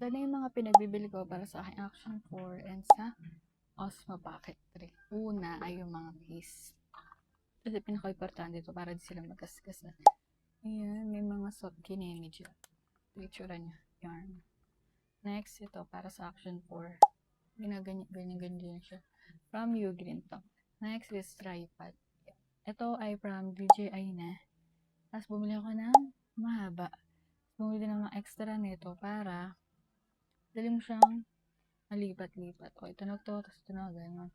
Ito na yung mga pinagbibili ko para sa aking Action 4 and sa Osmo Pocket 3. Una ay yung mga case. Kasi pinaka-importante ito para di sila magkaskas. Ayan, may mga soft kinemi dyan. Picture niya. Yarn. Next, ito para sa Action 4. Ganyan siya. From Ugreen to. Next is tripod. Ito ay from DJI na. Tapos bumili ako ng mahaba. Bumili din ng extra nito para dali mo siyang malipat-lipat. O, ito na to, tapos ito na, gano'n.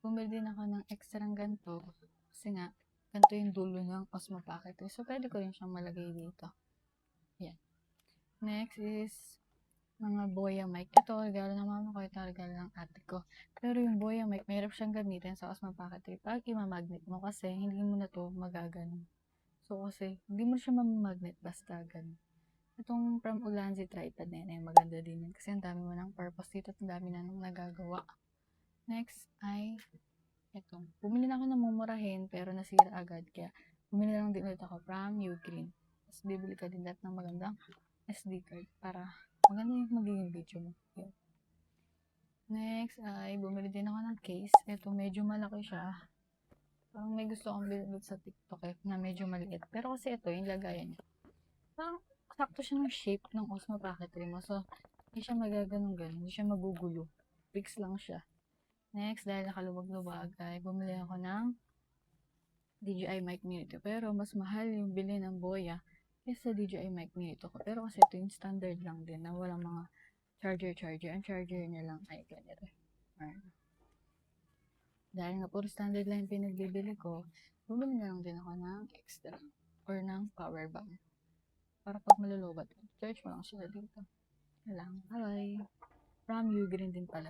Bumili din ako ng extra ganito. Kasi nga, ganito yung dulo ng Osmo Pocket. So, pwede ko rin siyang malagay dito. Yan. Next is mga Boya mic. Ito, regalo ng mama ko. Ito, regalo ng ate ko. Pero yung Boya mic, mahirap siyang gamitin sa Osmo Pocket 3 pag imamagnet mo kasi hindi mo na to magaganon. So, kasi hindi mo siya mamagnet basta ganun. Itong from Ulanzi tripod na yun ay maganda din yun kasi ang dami mo ng purpose dito at ang dami na nang nagagawa. Next ay ito. Bumili na ako ng mumurahin pero nasira agad kaya bumili na lang din ulit ako from Ugreen. Tapos bibili ka din lahat ng magandang SD card para maganda yung magiging video mo. Yun. Next ay bumili din ako ng case. Ito medyo malaki siya. Parang may gusto akong bilhin sa TikTok na medyo maliit. Pero kasi ito yung lagayan niya. Parang sakto siya ng shape ng Osmo Pocket 3 mo. So, hindi siya magaganong-ganon. Hindi siya magugulo. Fix lang siya. Next, dahil nakaluwag-luwag, ay bumili ako ng DJI Mic Mini 2. Pero, mas mahal yung bili ng Boya kaysa DJI Mic Mini 2 ko. Pero kasi ito yung standard lang din na walang mga charger. Ang charger niya lang ay ganito. Dahil nga puro standard lang yung pinagbibili ko, bumili na lang din ako ng extra or ng power bank. Para pag malulubat, charge mo lang sila dito. Lang. Bye! From Ugreen din pala.